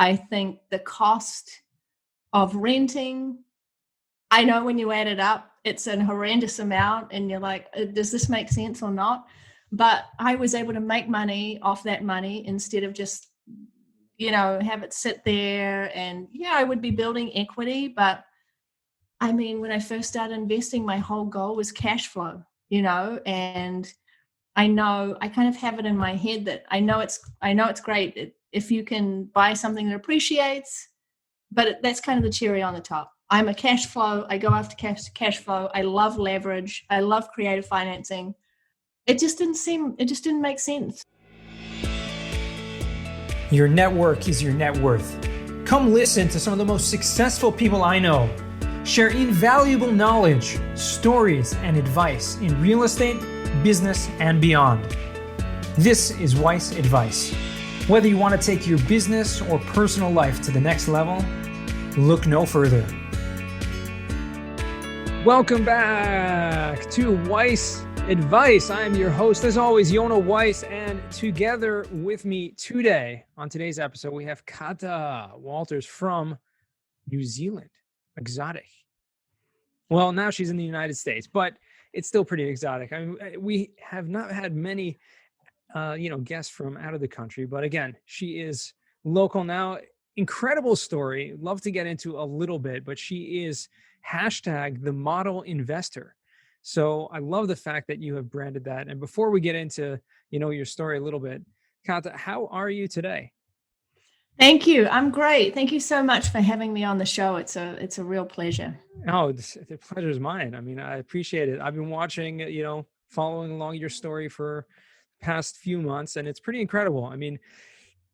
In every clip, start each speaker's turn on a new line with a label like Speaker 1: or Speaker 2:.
Speaker 1: I think the cost of renting, I know when you add it up, it's an horrendous amount and you're like, does this make sense or not? But I was able to make money off that money instead of just, have it sit there. And I would be building equity. But I mean, when I first started investing, my whole goal was cash flow, and I know I kind of have it in my head that I know it's great if you can buy something that appreciates, but that's kind of the cherry on the top. I'm a cash flow. I go after cash flow. I love leverage. I love creative financing. It just didn't make sense.
Speaker 2: Your network is your net worth. Come listen to some of the most successful people I know share invaluable knowledge, stories, and advice in real estate, business, and beyond. This is Weiss Advice. Whether you want to take your business or personal life to the next level, look no further. Welcome back to Weiss Advice. I am your host, as always, Yona Weiss, and together with me today on today's episode, we have Kata Walters from New Zealand. Exotic. Well, now she's in the United States, but it's still pretty exotic. I mean, we have not had many, guests from out of the country, but again, she is local now. Incredible story. Love to get into a little bit, but she is #the model investor. So I love the fact that you have branded that. And before we get into, your story a little bit, Kata, how are you today?
Speaker 1: Thank you. I'm great. Thank you so much for having me on the show. It's a real pleasure.
Speaker 2: Oh, the pleasure is mine. I mean, I appreciate it. I've been watching, following along your story for the past few months, and it's pretty incredible. I mean,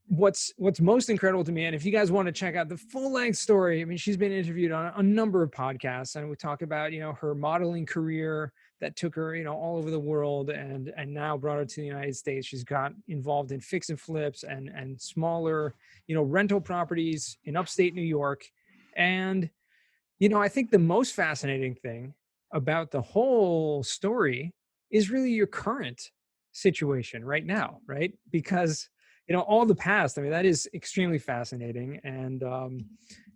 Speaker 2: what's most incredible to me, and if you guys want to check out the full length story, I mean, she's been interviewed on a number of podcasts, and we talk about, her modeling career that took her, all over the world and now brought her to the United States. She's got involved in fix and flips and smaller, rental properties in upstate New York. And, I think the most fascinating thing about the whole story is really your current situation right now, right? Because all the past, I mean, that is extremely fascinating. And,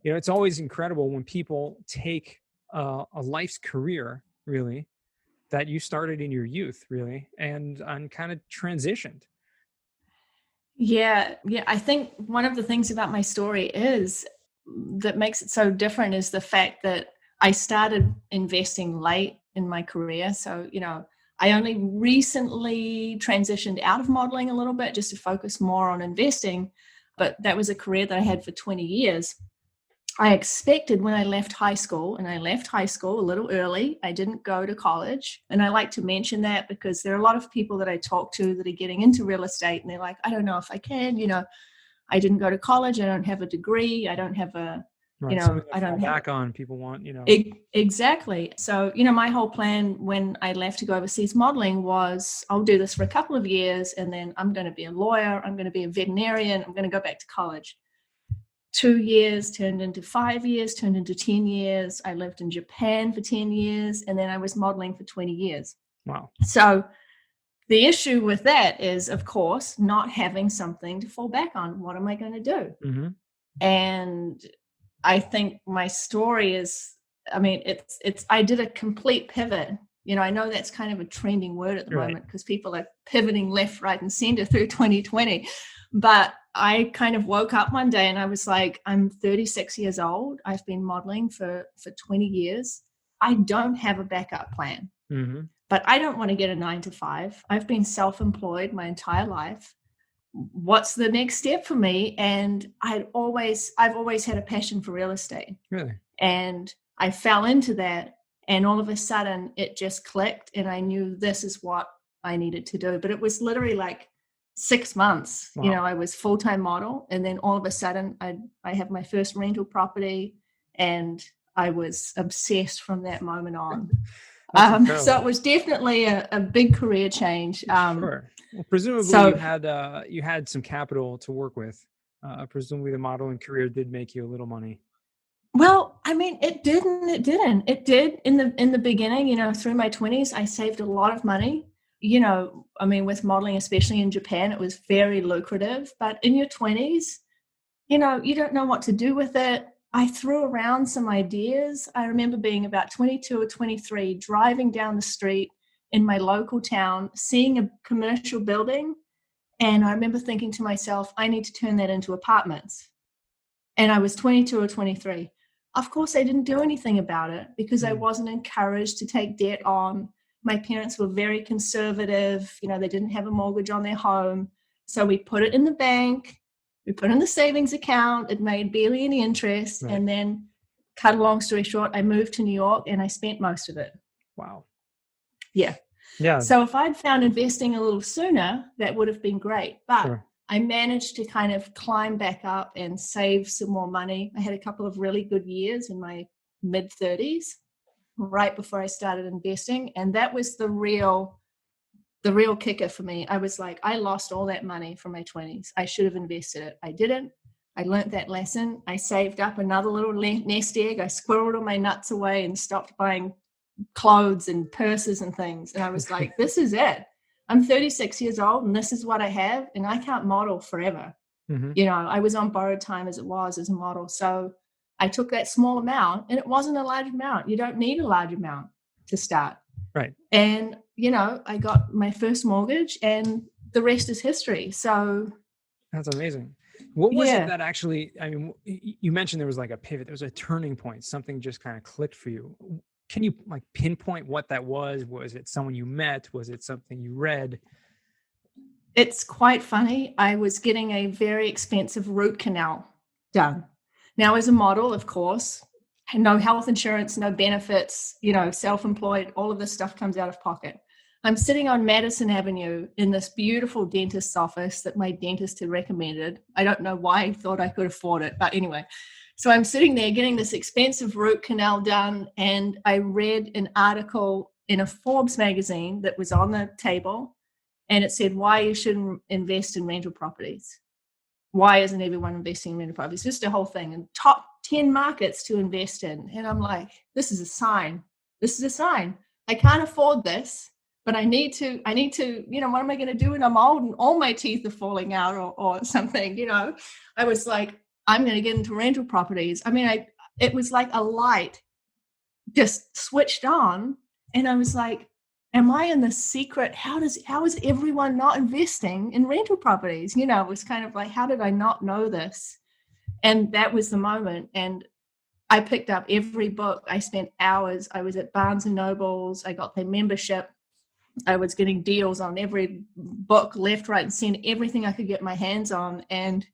Speaker 2: it's always incredible when people take a life's career, really, that you started in your youth, really, and kind of transitioned.
Speaker 1: Yeah. I think one of the things about my story is that makes it so different is the fact that I started investing late in my career. So, I only recently transitioned out of modeling a little bit just to focus more on investing, but that was a career that I had for 20 years. I expected when I left high school, and I left high school a little early, I didn't go to college. And I like to mention that because there are a lot of people that I talk to that are getting into real estate and they're like, I don't know if I can, I didn't go to college. I don't have a degree. I don't have a,
Speaker 2: right. I don't have back on people want,
Speaker 1: Exactly. So, my whole plan when I left to go overseas modeling was I'll do this for a couple of years and then I'm going to be a lawyer. I'm going to be a veterinarian. I'm going to go back to college. 2 years turned into 5 years, turned into 10 years. I lived in Japan for 10 years, and then I was modeling for 20 years.
Speaker 2: Wow.
Speaker 1: So the issue with that is, of course, not having something to fall back on. What am I going to do?
Speaker 2: Mm-hmm.
Speaker 1: And I think my story is, I did a complete pivot. I know that's kind of a trending word at the moment because people are pivoting left, right, and center through 2020. But I kind of woke up one day and I was like, I'm 36 years old. I've been modeling for 20 years. I don't have a backup plan, but I don't want to get a 9-to-5. I've been self-employed my entire life. What's the next step for me? And I've always had a passion for real estate.
Speaker 2: Really?
Speaker 1: And I fell into that. And all of a sudden it just clicked and I knew this is what I needed to do. But it was literally like 6 months.
Speaker 2: Wow.
Speaker 1: I was full-time model. And then all of a sudden I have my first rental property and I was obsessed from that moment on. So it was definitely a big career change.
Speaker 2: Sure. Well, presumably you had some capital to work with. Presumably the modeling career did make you a little money.
Speaker 1: Well, it didn't. It did in the beginning, through my 20s, I saved a lot of money. With modeling, especially in Japan, it was very lucrative. But in your 20s, you know, you don't know what to do with it. I threw around some ideas. I remember being about 22 or 23, driving down the street in my local town, seeing a commercial building. And I remember thinking to myself, I need to turn that into apartments. And I was 22 or 23. Of course, I didn't do anything about it because I wasn't encouraged to take debt on. My parents were very conservative. You know, they didn't have a mortgage on their home. So we put it in the bank. We put it in the savings account. It made barely any interest.
Speaker 2: Right.
Speaker 1: And then, cut a long story short, I moved to New York and I spent most of it.
Speaker 2: Wow.
Speaker 1: Yeah.
Speaker 2: Yeah.
Speaker 1: So if I'd found investing a little sooner, that would have been great. But
Speaker 2: Sure.
Speaker 1: I managed to kind of climb back up and save some more money. I had a couple of really good years in my mid 30s, right before I started investing. And that was the real kicker for me. I was like, I lost all that money from my 20s. I should have invested it. I didn't. I learned that lesson. I saved up another little nest egg. I squirreled all my nuts away and stopped buying clothes and purses and things. And I was like, this is it. I'm 36 years old and this is what I have. And I can't model forever.
Speaker 2: Mm-hmm.
Speaker 1: You know, I was on borrowed time as it was as a model. So I took that small amount, and it wasn't a large amount. You don't need a large amount to start.
Speaker 2: Right.
Speaker 1: And, you know, I got my first mortgage and the rest is history. So
Speaker 2: that's amazing. What was it that actually, I mean, you mentioned there was like a pivot, there was a turning point, something just kind of clicked for you. Can you like pinpoint what that was? Was it someone you met? Was it something you read?
Speaker 1: It's quite funny. I was getting a very expensive root canal done. Now, as a model, of course, no health insurance, no benefits, you know, self-employed, all of this stuff comes out of pocket. I'm sitting on Madison Avenue in this beautiful dentist's office that my dentist had recommended. I don't know why he thought I could afford it, but anyway. So I'm sitting there getting this expensive root canal done, and I read an article in a Forbes magazine that was on the table, and it said why you shouldn't invest in rental properties. Why isn't everyone investing in rental properties? Just a whole thing, and top 10 markets to invest in. And I'm like, this is a sign. This is a sign. I can't afford this, but I need to, you know, what am I going to do when I'm old and all my teeth are falling out or something, you know? I was like, I'm going to get into rental properties. I mean, it was like a light just switched on, and I was like, am I in the secret? How is everyone not investing in rental properties? You know, it was kind of like, how did I not know this? And that was the moment. And I picked up every book. I spent hours. I was at Barnes and Nobles. I got their membership. I was getting deals on every book, left, right, and center, everything I could get my hands on. And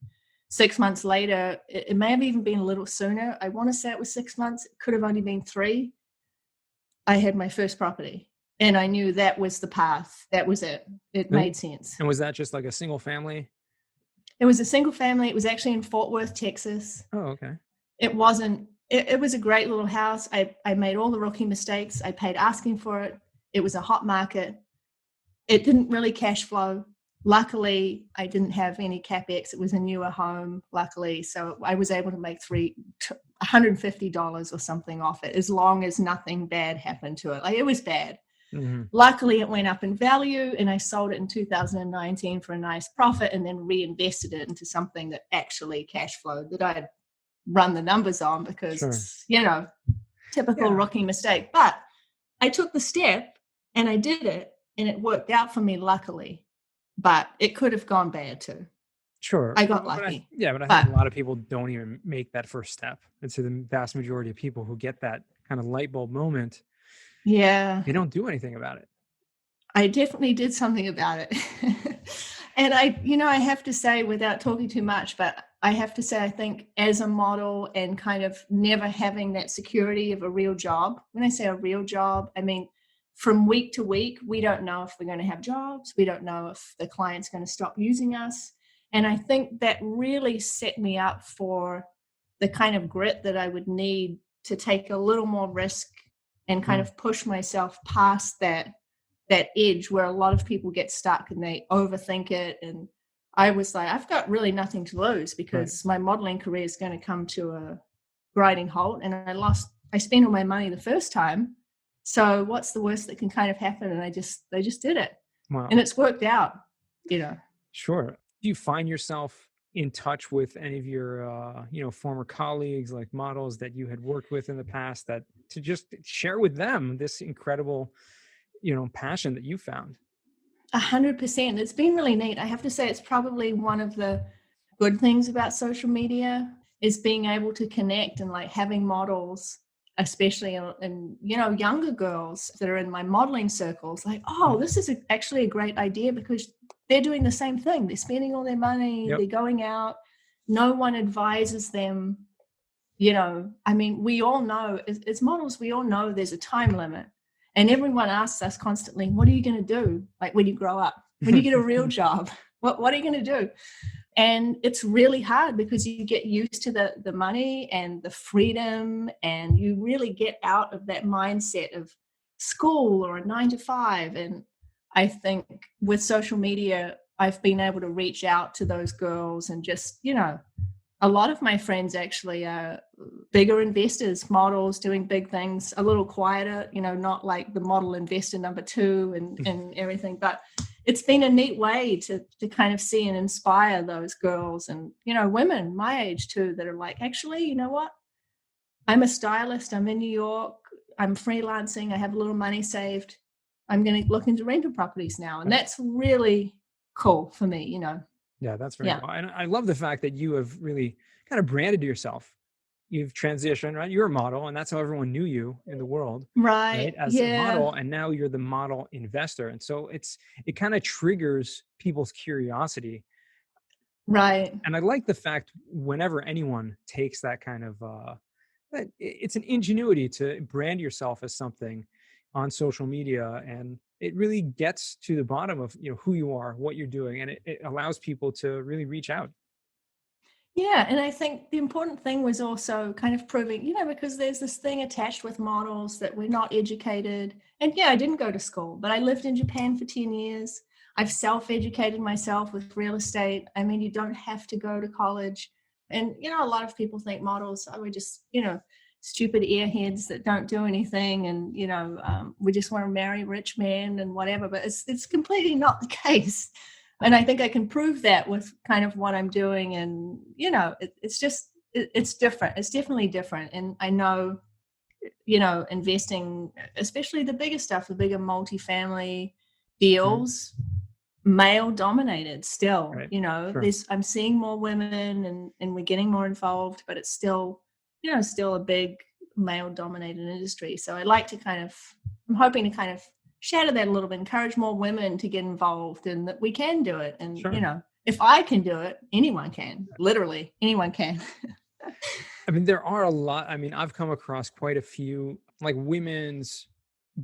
Speaker 1: 6 months later, it may have even been a little sooner. I want to say it was 6 months. It could have only been 3. I had my first property, and I knew that was the path. That was it. It made sense.
Speaker 2: And was that just like a single family?
Speaker 1: It was a single family. It was actually in Fort Worth, Texas.
Speaker 2: Oh, okay.
Speaker 1: It wasn't, it was a great little house. I made all the rookie mistakes. I paid asking for it. It was a hot market. It didn't really cash flow. Luckily, I didn't have any CapEx. It was a newer home, luckily. So I was able to make $150 or something off it, as long as nothing bad happened to it. Like, it was bad. Mm-hmm. Luckily, it went up in value, and I sold it in 2019 for a nice profit, and then reinvested it into something that actually cash flowed, that I'd run the numbers on, because, you know, typical rookie mistake. But I took the step and I did it, and it worked out for me, luckily. But it could have gone bad too.
Speaker 2: Sure.
Speaker 1: I got lucky.
Speaker 2: But I think a lot of people don't even make that first step. And so the vast majority of people who get that kind of light bulb moment, they don't do anything about it.
Speaker 1: I definitely did something about it. And I have to say, without talking too much, but I have to say, I think as a model and kind of never having that security of a real job, when I say a real job, I mean, from week to week, we don't know if we're going to have jobs. We don't know if the client's going to stop using us. And I think that really set me up for the kind of grit that I would need to take a little more risk and kind of push myself past that edge where a lot of people get stuck and they overthink it. And I was like, I've got really nothing to lose, because my modeling career is going to come to a grinding halt. And I spent all my money the first time. So what's the worst that can kind of happen? And I just did it. Wow. And it's worked out, you know.
Speaker 2: Sure. Do you find yourself in touch with any of your, former colleagues, like models that you had worked with in the past, that to just share with them this incredible, passion that you found?
Speaker 1: 100%. It's been really neat. I have to say, it's probably one of the good things about social media is being able to connect and like having models, especially in younger girls that are in my modeling circles. Like, oh, this is actually a great idea because they're doing the same thing. They're spending all their money.
Speaker 2: Yep.
Speaker 1: They're going out. No one advises them. I mean, we all know as models, we all know there's a time limit. And everyone asks us constantly, what are you going to do? Like when you grow up, when you get a real job, what are you going to do? And it's really hard because you get used to the money and the freedom, and you really get out of that mindset of school or a 9 to 5. And I think with social media, I've been able to reach out to those girls and just, a lot of my friends actually are bigger investors, models doing big things, a little quieter, not like the model investor number 2 and everything. But it's been a neat way to kind of see and inspire those girls and, women my age too, that are like, actually, you know what? I'm a stylist. I'm in New York. I'm freelancing. I have a little money saved. I'm going to look into rental properties now. And that's really cool for me,
Speaker 2: Yeah, that's very cool. And I love the fact that you have really kind of branded yourself. You've transitioned, right? You're a model, and that's how everyone knew you in the world,
Speaker 1: right?
Speaker 2: As a model, and now you're the model investor. And so it kind of triggers people's curiosity.
Speaker 1: Right.
Speaker 2: And I like the fact whenever anyone takes that kind of, it's an ingenuity to brand yourself as something on social media, and it really gets to the bottom of who you are, what you're doing, and it allows people to really reach out.
Speaker 1: Yeah, and I think the important thing was also kind of proving, because there's this thing attached with models that we're not educated. And yeah, I didn't go to school, but I lived in Japan for 10 years. I've self-educated myself with real estate. I mean, you don't have to go to college. And, a lot of people think models are just, stupid airheads that don't do anything. And, we just want to marry rich men and whatever. But it's completely not the case. And I think I can prove that with kind of what I'm doing. And, it's just, it's different. It's definitely different. And I know, investing, especially the bigger stuff, the bigger multifamily deals, male dominated still,
Speaker 2: Right.
Speaker 1: Sure. I'm seeing more women and we're getting more involved, but it's still, still a big male dominated industry. So I like to I'm hoping to kind of shatter that a little bit, encourage more women to get involved, and that we can do it. And,
Speaker 2: Sure.
Speaker 1: If I can do it, anyone can. Literally, anyone can.
Speaker 2: I mean, there are a lot. I mean, I've come across quite a few like women's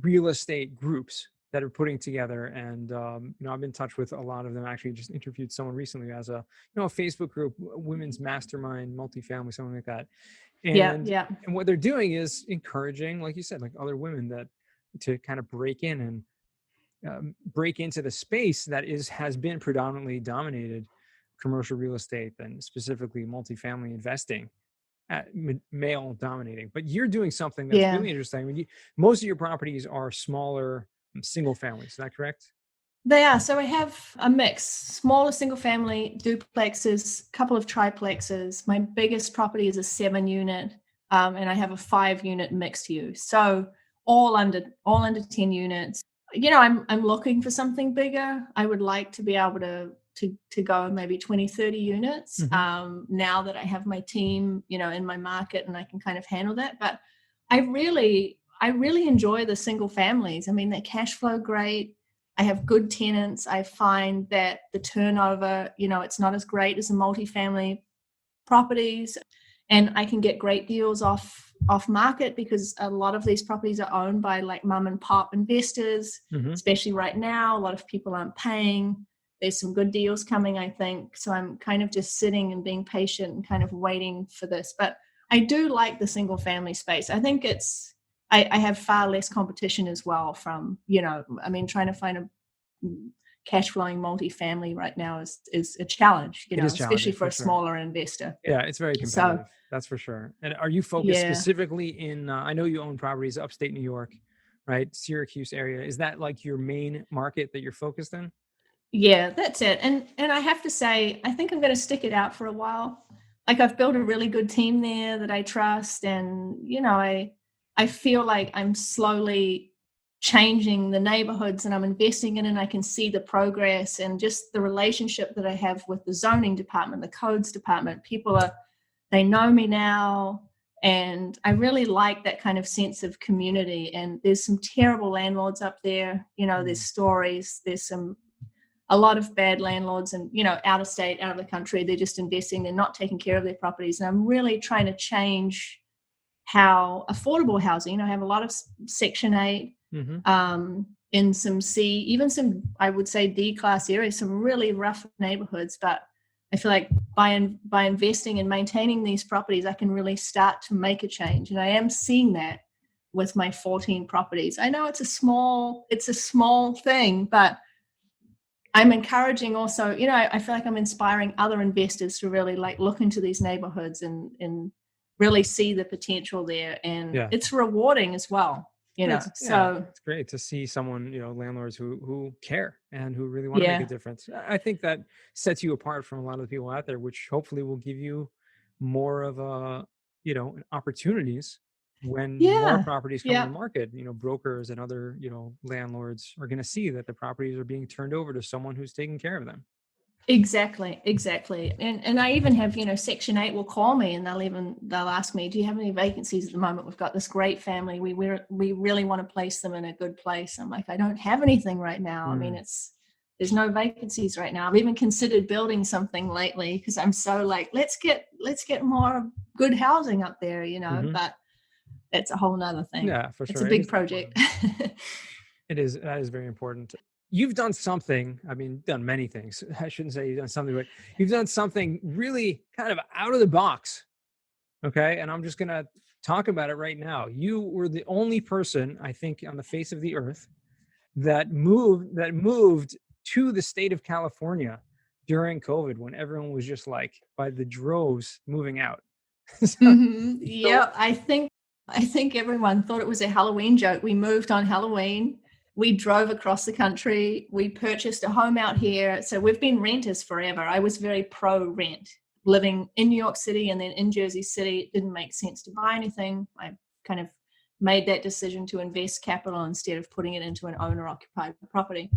Speaker 2: real estate groups that are putting together, and I've been in touch with a lot of them. Actually, just interviewed someone recently who has a a Facebook group, women's mastermind, multifamily, something like that. And and what they're doing is encouraging, like you said, like other women that to kind of break in and break into the space that has been predominantly dominated commercial real estate and specifically multifamily investing at male dominating. But you're doing something that's really interesting. I mean, most of your properties are smaller single families. Is that correct?
Speaker 1: They are. So I have a mix, smaller single family duplexes, couple of triplexes. My biggest property is a 7-unit, and I have a 5-unit mixed use. So all under 10 units. I'm looking for something bigger. I would like to be able to go maybe 20, 30 units. Now that I have my team, in my market, and I can kind of handle that. But I really enjoy the single families. I mean, they cash flow great. I have good tenants. I find that the turnover, it's not as great as the multifamily properties, and I can get great deals off market because a lot of these properties are owned by like mom and pop investors, especially right now. A lot of people aren't paying. There's some good deals coming, I think. So I'm kind of just sitting and being patient and kind of waiting for this. But I do like the single family space. I think I have far less competition as well from, trying to find a cash flowing multifamily right now is a challenge, especially for a smaller investor.
Speaker 2: Yeah, it's very competitive. That's for sure. And are you focused specifically in, I know you own properties upstate New York, right? Syracuse area. Is that like your main market that you're focused in?
Speaker 1: Yeah, that's it. And I have to say, I think I'm going to stick it out for a while. Like I've built a really good team there that I trust, and I feel like I'm slowly changing the neighborhoods and I'm investing in it, and I can see the progress and just the relationship that I have with the zoning department, the codes department. They know me now, and I really like that kind of sense of community. And there's some terrible landlords up there, there's stories, there's a lot of bad landlords, and out of state, out of the country, they're just investing, they're not taking care of their properties. And I'm really trying to change how affordable housing, I have a lot of section 8 in some C, even some, I would say, D class areas, some really rough neighborhoods. But I feel like by investing and maintaining these properties, I can really start to make a change. And I am seeing that with my 14 properties. I know it's a small thing, but I'm encouraging also, I feel like I'm inspiring other investors to really like look into these neighborhoods and really see the potential there. And it's rewarding as well,
Speaker 2: it's great to see someone, landlords who care and who really want to make a difference. I think that sets you apart from a lot of the people out there, which hopefully will give you more of opportunities when more properties come on the market. Brokers and other, landlords are going to see that the properties are being turned over to someone who's taking care of them.
Speaker 1: Exactly. And I even have, Section 8 will call me and they'll ask me, do you have any vacancies at the moment? We've got this great family. We really want to place them in a good place. I'm like, I don't have anything right now. I mean, there's no vacancies right now. I've even considered building something lately because I'm so like, let's get more good housing up there, but that's a whole nother thing.
Speaker 2: Yeah, for sure.
Speaker 1: It's a big project.
Speaker 2: That is very important. You've done something, done many things. I shouldn't say you've done something, but you've done something really kind of out of the box. Okay. And I'm just going to talk about it right now. You were the only person, I think, on the face of the earth that moved to the state of California during COVID, when everyone was just like by the droves moving out.
Speaker 1: Yeah. I think everyone thought it was a Halloween joke. We moved on Halloween. We drove across the country. We purchased a home out here. So we've been renters forever. I was very pro rent, living in New York City and then in Jersey City. It didn't make sense to buy anything. I kind of made that decision to invest capital instead of putting it into an owner occupied property.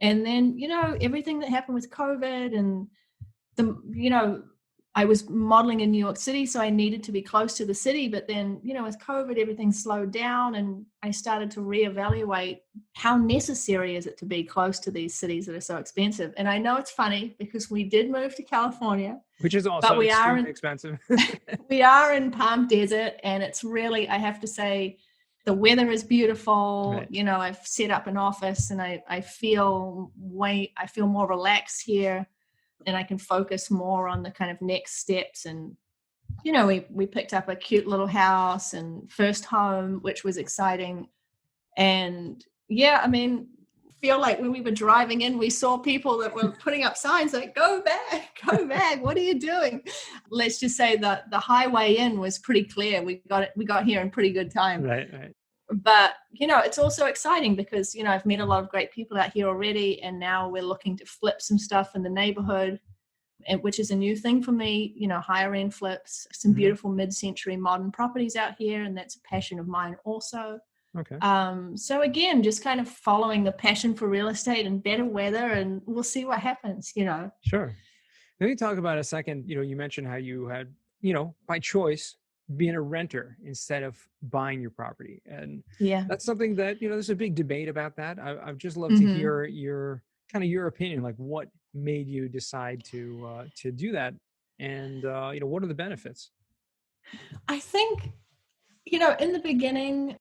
Speaker 1: And then, everything that happened with COVID and I was modeling in New York City, so I needed to be close to the city. But then, with COVID, everything slowed down, and I started to reevaluate how necessary is it to be close to these cities that are so expensive. And I know it's funny because we did move to California,
Speaker 2: which is also extremely expensive.
Speaker 1: We are in Palm Desert, and it's really, I have to say, the weather is beautiful. Right. I've set up an office, and I feel more relaxed here. And I can focus more on the kind of next steps. And, we picked up a cute little house and first home, which was exciting. And feel like when we were driving in, we saw people that were putting up signs like, go back, what are you doing? Let's just say that the highway in was pretty clear. We got here in pretty good time.
Speaker 2: Right.
Speaker 1: But, it's also exciting because, I've met a lot of great people out here already. And now we're looking to flip some stuff in the neighborhood, which is a new thing for me, higher end flips, some beautiful mid-century modern properties out here. And that's a passion of mine also.
Speaker 2: Okay.
Speaker 1: So again, just kind of following the passion for real estate and better weather, and we'll see what happens,
Speaker 2: Sure. Let me talk about a second. You mentioned how you had, by choice, being a renter instead of buying your property. And that's something that, there's a big debate about that. I'd just love to hear your opinion, like what made you decide to do that, and what are the benefits?
Speaker 1: I think, in the beginning,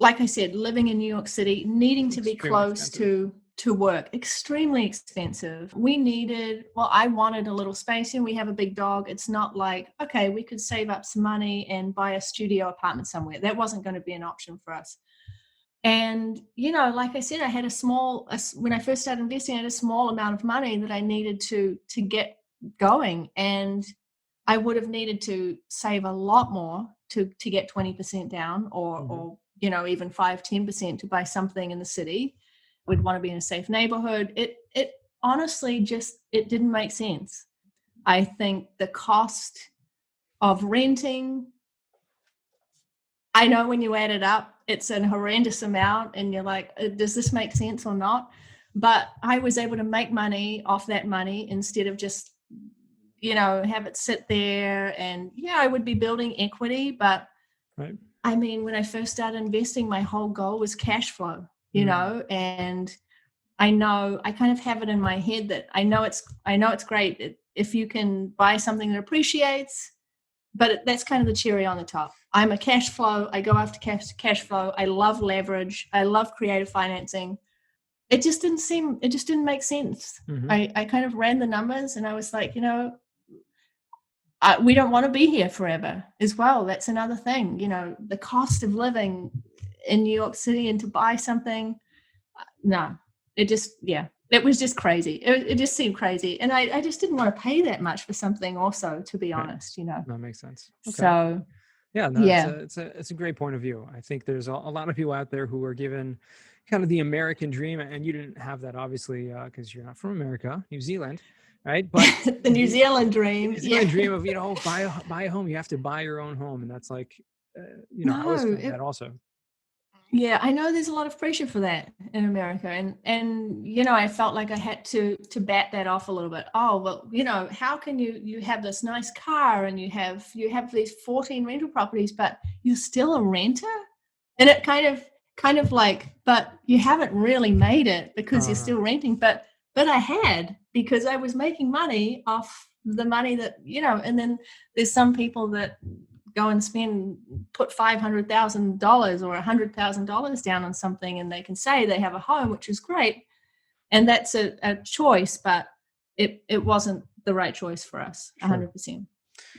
Speaker 1: like I said, living in New York City, needing to be close to work, extremely expensive. I wanted a little space, and we have a big dog. It's not like, okay, we could save up some money and buy a studio apartment somewhere. That wasn't going to be an option for us. And, like I said, I had when I first started investing, I had a small amount of money that I needed to get going. And I would have needed to save a lot more to get 20% down or even 5-10% to buy something in the city. We'd want to be in a safe neighborhood. honestly just, it didn't make sense. I think the cost of renting, I know when you add it up, it's an horrendous amount and you're like, does this make sense or not? But I was able to make money off that money instead of just, have it sit there. And yeah, I would be building equity. But
Speaker 2: Right.
Speaker 1: I mean, when I first started investing, my whole goal was cash flow, and I know I kind of have it in my head that I know it's great if you can buy something that appreciates, but that's kind of the cherry on the top. I'm a cash flow. I go after cash flow. I love leverage. I love creative financing. It just didn't make sense.
Speaker 2: Mm-hmm.
Speaker 1: I kind of ran the numbers and I was like, we don't want to be here forever as well. That's another thing, the cost of living in New York City, and to buy something, no, it was just crazy. It just seemed crazy. And I just didn't want to pay that much for something also, to be honest,
Speaker 2: That makes sense. Okay.
Speaker 1: So
Speaker 2: yeah, no,
Speaker 1: yeah.
Speaker 2: It's a great point of view. I think there's a lot of people out there who are given kind of the American dream, and you didn't have that obviously because you're not from America, New Zealand, right? But
Speaker 1: the New Zealand dream.
Speaker 2: The New Zealand dream of buy a home. You have to buy your own home, and that's like I was feeling that also.
Speaker 1: Yeah, I know there's a lot of pressure for that in America, and I felt like I had to bat that off a little bit. Oh, well, how can you have this nice car and you have these 14 rental properties, but you're still a renter? And it kind of like, but you haven't really made it because you're still renting. But I had, because I was making money off the money that, and then there's some people that go and put $500,000 or $100,000 down on something, and they can say they have a home, which is great, and that's a choice, but it wasn't the right choice for us. 100%.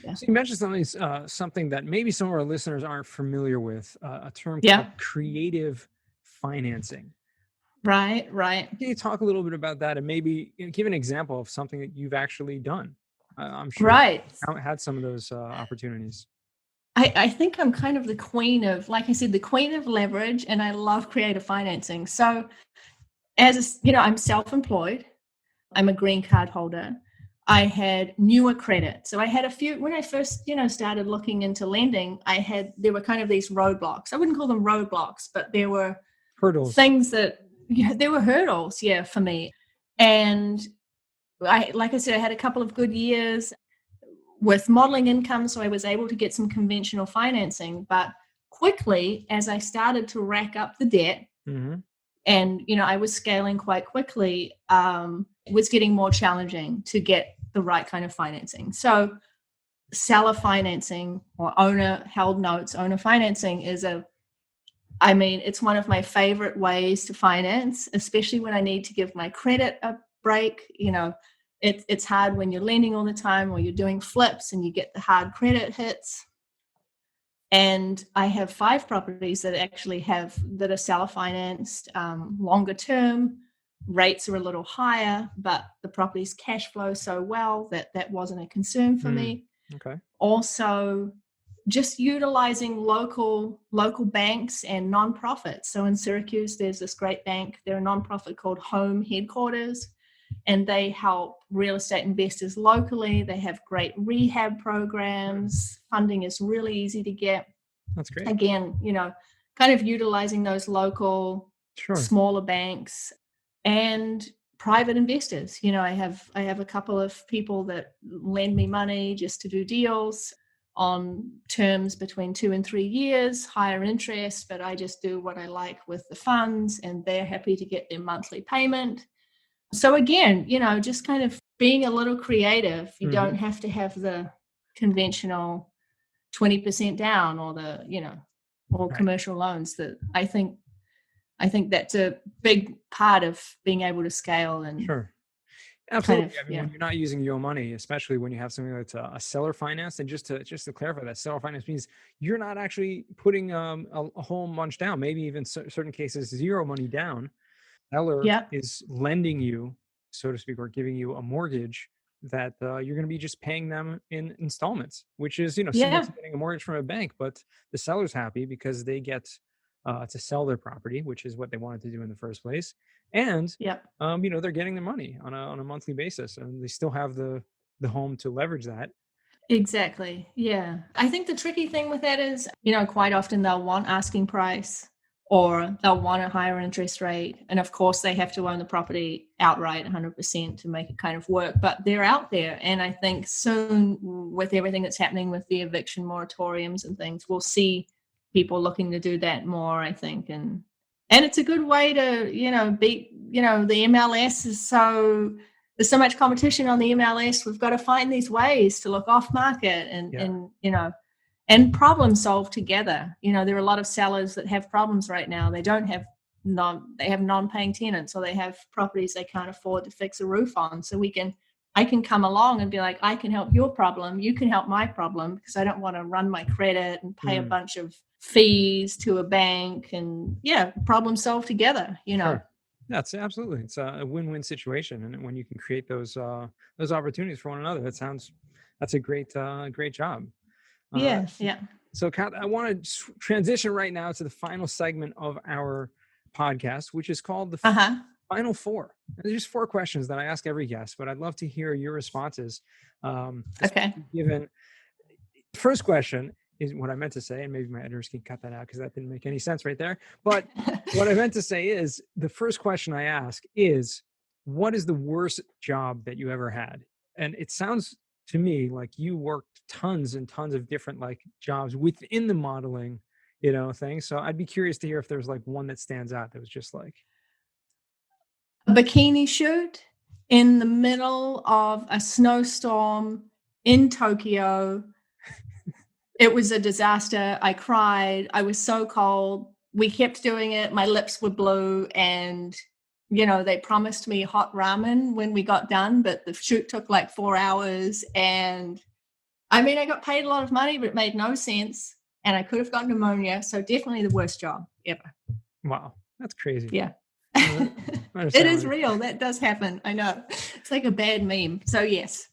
Speaker 1: Yeah.
Speaker 2: So you mentioned something that maybe some of our listeners aren't familiar with, a term called creative financing.
Speaker 1: Right.
Speaker 2: Can you talk a little bit about that and maybe give an example of something that you've actually done? I'm sure you had some of those opportunities.
Speaker 1: I think I'm kind of the queen of, like I said, the queen of leverage, and I love creative financing. So I'm self-employed. I'm a green card holder. I had newer credit. So I had a few, when I first, started looking into lending, there were kind of these roadblocks. I wouldn't call them roadblocks, but there were
Speaker 2: hurdles,
Speaker 1: things that, there were hurdles, for me. And like I said, I had a couple of good years with modeling income, so I was able to get some conventional financing. But quickly, as I started to rack up the debt, and I was scaling quite quickly, it was getting more challenging to get the right kind of financing. So seller financing or owner-held notes, owner financing it's one of my favorite ways to finance, especially when I need to give my credit a break. It's hard when you're lending all the time or you're doing flips and you get the hard credit hits. And I have 5 properties that are seller financed, longer term. Rates are a little higher, but the properties cash flow so well that wasn't a concern for me.
Speaker 2: Okay.
Speaker 1: Also, just utilizing local banks and nonprofits. So in Syracuse, there's this great bank. They're a nonprofit called Home Headquarters, and they help real estate investors locally. They have great rehab programs. Funding is really easy to get.
Speaker 2: That's great.
Speaker 1: Again, kind of utilizing those local, smaller banks and private investors. I have a couple of people that lend me money just to do deals on terms between 2 and 3 years, higher interest, but I just do what I like with the funds, and they're happy to get their monthly payment. So again, just kind of being a little creative. You don't have to have the conventional 20% down or or commercial loans. That I think that's a big part of being able to scale. And
Speaker 2: absolutely. When you're not using your own money, especially when you have something that's a seller finance, and just to clarify, that seller finance means you're not actually putting a whole bunch down, maybe even certain cases, zero money down. Seller is lending you, so to speak, or giving you a mortgage that you're going to be just paying them in installments, which is, similar to getting a mortgage from a bank, but the seller's happy because they get to sell their property, which is what they wanted to do in the first place. And,
Speaker 1: Yep.
Speaker 2: they're getting their money on a monthly basis, and they still have the home to leverage that.
Speaker 1: Exactly. Yeah. I think the tricky thing with that is, quite often they'll want asking price or they'll want a higher interest rate. And of course, they have to own the property outright 100% to make it kind of work. But they're out there. And I think soon, with everything that's happening with the eviction moratoriums and things, we'll see people looking to do that more, I think. And it's a good way to, beat, the MLS is there's so much competition on the MLS. We've got to find these ways to look off market and problem solve together. There are a lot of sellers that have problems right now. They have non-paying tenants, or they have properties they can't afford to fix a roof on. So I can come along and be like, I can help your problem. You can help my problem, because I don't want to run my credit and pay a bunch of fees to a bank, and problem solve together,
Speaker 2: Sure. That's absolutely. It's a win-win situation, and when you can create those opportunities for one another, that's a great job.
Speaker 1: Yeah.
Speaker 2: So, Kat, I want to transition right now to the final segment of our podcast, which is called the Final Four. There's just 4 questions that I ask every guest, but I'd love to hear your responses.
Speaker 1: Okay.
Speaker 2: Given first question is what I meant to say, and maybe my editors can cut that out because that didn't make any sense right there. But what I meant to say is, the first question I ask is, what is the worst job that you ever had? And it sounds to me like you worked tons and tons of different jobs within the modeling, thing. So I'd be curious to hear if there's one that stands out that was just
Speaker 1: a bikini shoot in the middle of a snowstorm in Tokyo. It was a disaster. I cried. I was so cold. We kept doing it. My lips were blue, and they promised me hot ramen when we got done, but the shoot took 4 hours. And I got paid a lot of money, but it made no sense. And I could have gotten pneumonia. So definitely the worst job ever.
Speaker 2: Wow. That's crazy.
Speaker 1: Yeah. It is real. That does happen. I know. It's like a bad meme. So yes.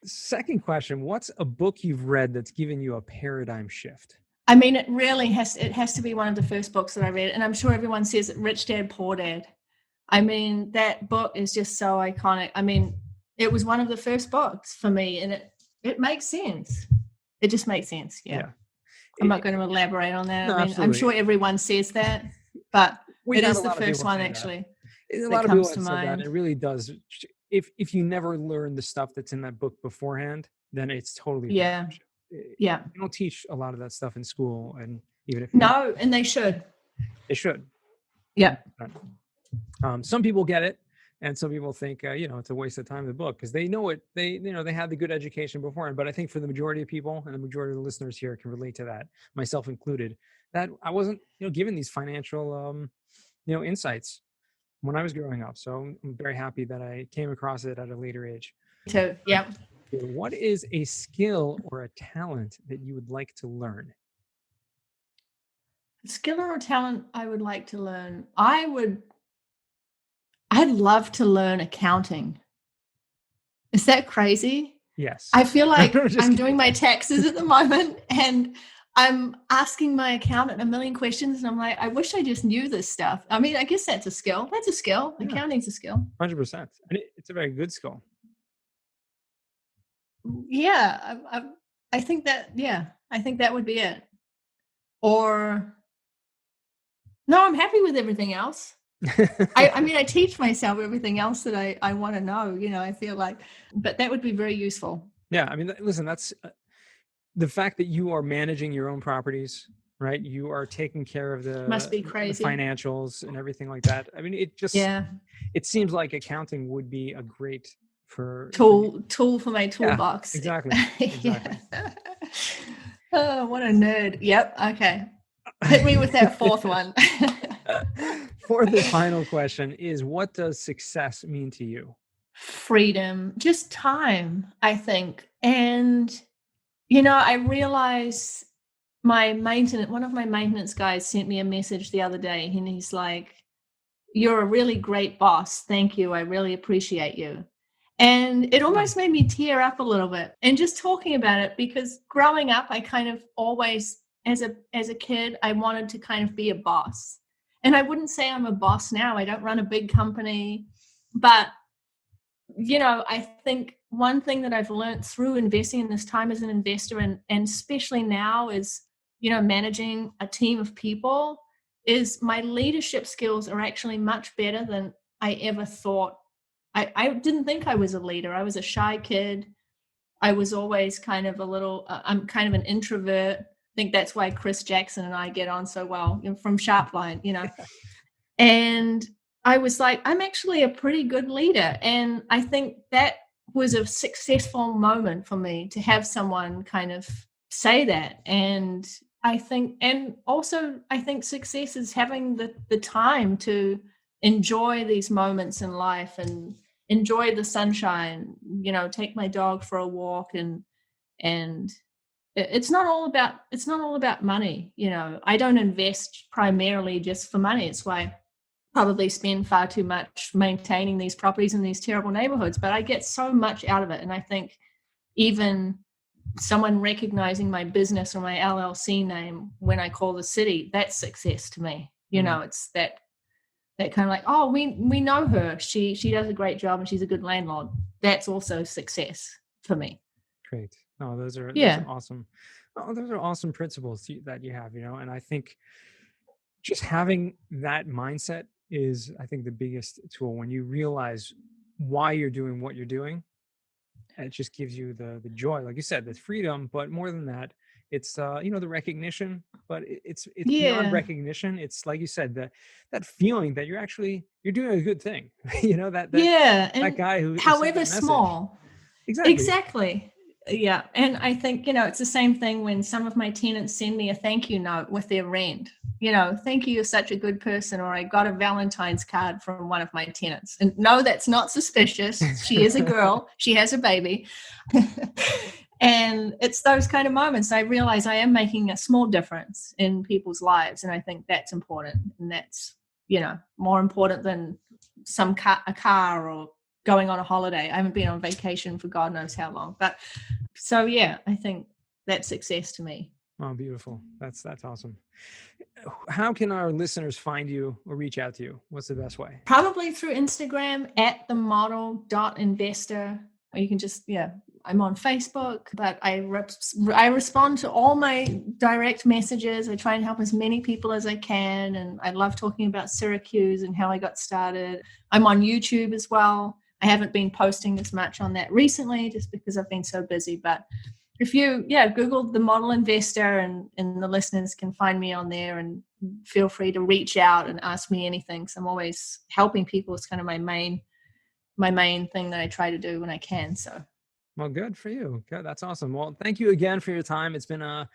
Speaker 2: Second question, what's a book you've read that's given you a paradigm shift?
Speaker 1: It really has to be one of the first books that I read. And I'm sure everyone says it, Rich Dad, Poor Dad. That book is just so iconic. It was one of the first books for me, and it makes sense. It just makes sense. Yeah. I'm not going to elaborate on that.
Speaker 2: No,
Speaker 1: I'm sure everyone says that, but it is the first one actually.
Speaker 2: A lot of people have said that. It really does. If you never learn the stuff that's in that book beforehand, then it's totally
Speaker 1: Yeah.
Speaker 2: You don't teach a lot of that stuff in school, and even if
Speaker 1: and they should.
Speaker 2: They should.
Speaker 1: Yeah.
Speaker 2: Some people get it, and some people think it's a waste of time, the book, because they know it. They had the good education beforehand. But I think for the majority of people, and the majority of the listeners here can relate to that, myself included, that I wasn't given these financial insights when I was growing up. So I'm very happy that I came across it at a later age.
Speaker 1: So, yeah.
Speaker 2: What is a skill or a talent that you would like to learn?
Speaker 1: A skill or a talent I would like to learn. I'd love to learn accounting. Is that crazy?
Speaker 2: Yes.
Speaker 1: I feel like I'm doing my taxes at the moment, and I'm asking my accountant a million questions, and I'm like, I wish I just knew this stuff. I guess that's a skill. That's a skill. Yeah. Accounting's a skill.
Speaker 2: 100%. And it's a very good skill.
Speaker 1: Yeah. I think that would be it. Or, no, I'm happy with everything else. I teach myself everything else that I want to know, I feel like, but that would be very useful.
Speaker 2: Yeah. Listen, that's the fact that you are managing your own properties, right? You are taking care of the financials and everything like that. It just, it seems like accounting would be a great tool
Speaker 1: for my toolbox.
Speaker 2: Yeah, exactly.
Speaker 1: Oh, what a nerd. Yep. Okay. Hit me with that fourth one.
Speaker 2: For the final question is, what does success mean to you?
Speaker 1: Freedom, just time, I think. And, I realize one of my maintenance guys sent me a message the other day, and he's like, "You're a really great boss. Thank you. I really appreciate you." And it almost made me tear up a little bit. And just talking about it, because growing up, I kind of always as a kid, I wanted to kind of be a boss. And I wouldn't say I'm a boss now. I don't run a big company, but I think one thing that I've learned through investing in this time as an investor, and especially now, is, managing a team of people, is my leadership skills are actually much better than I ever thought. I didn't think I was a leader. I was a shy kid. I was always kind of I'm kind of an introvert. I think that's why Chris Jackson and I get on so well, from Sharpline, And I was like, I'm actually a pretty good leader. And I think that was a successful moment for me, to have someone kind of say that. And I think success is having the time to enjoy these moments in life and enjoy the sunshine, take my dog for a walk, and it's not all about money. I don't invest primarily just for money. It's why I probably spend far too much maintaining these properties in these terrible neighborhoods, but I get so much out of it. And I think even someone recognizing my business or my LLC name when I call the city, that's success to me. It's that kind of like, oh, we know her. She does a great job and she's a good landlord. That's also success for me.
Speaker 2: Great. No, those are awesome. Oh, those are awesome principles that you have, and I think just having that mindset is, I think, the biggest tool. When you realize why you're doing what you're doing, it just gives you the joy, like you said, the freedom, but more than that, it's the recognition, but it's beyond recognition. It's like you said, that feeling that you're doing a good thing. That guy who,
Speaker 1: however small. Exactly. Yeah. And I think, it's the same thing when some of my tenants send me a thank you note with their rent. Thank you, you're such a good person. Or I got a Valentine's card from one of my tenants. And no, that's not suspicious. She is a girl. She has a baby. And it's those kind of moments I realize I am making a small difference in people's lives. And I think that's important. And that's, more important than a car or going on a holiday. I haven't been on vacation for God knows how long. But so, yeah, I think that's success to me.
Speaker 2: Oh, beautiful. That's awesome. How can our listeners find you or reach out to you? What's the best way?
Speaker 1: Probably through Instagram @themodel.investor. Or you can just, I'm on Facebook, but I respond to all my direct messages. I try and help as many people as I can. And I love talking about Syracuse and how I got started. I'm on YouTube as well. I haven't been posting as much on that recently just because I've been so busy. But if you, Google The Model Investor, and the listeners can find me on there, and feel free to reach out and ask me anything. So I'm always helping people. It's kind of my main thing that I try to do when I can. So.
Speaker 2: Well, good for you. Good. That's awesome. Well, thank you again for your time. It's been a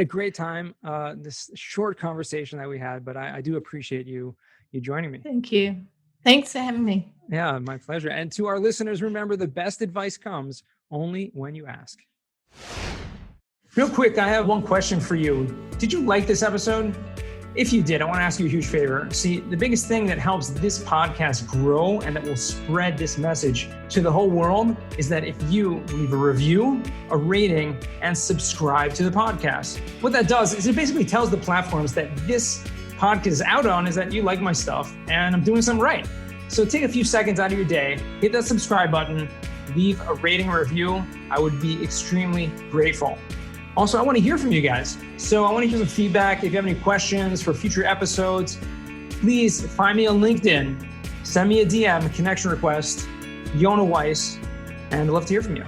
Speaker 2: great time, this short conversation that we had, but I do appreciate you joining me.
Speaker 1: Thank you. Thanks for having me.
Speaker 2: Yeah, my pleasure. And to our listeners, remember, the best advice comes only when you ask. Real quick, I have one question for you. Did you like this episode? If you did, I want to ask you a huge favor. See, the biggest thing that helps this podcast grow and that will spread this message to the whole world is that if you leave a review, a rating, and subscribe to the podcast. What that does is it basically tells the platforms that this podcast is out on is that you like my stuff and I'm doing something right. So take a few seconds out of your day, hit that subscribe button, leave a rating or review. I would be extremely grateful. Also, I want to hear from you guys. So I want to hear some feedback. If you have any questions for future episodes, please find me on LinkedIn. Send me a DM, connection request, Yona Weiss, and I'd love to hear from you.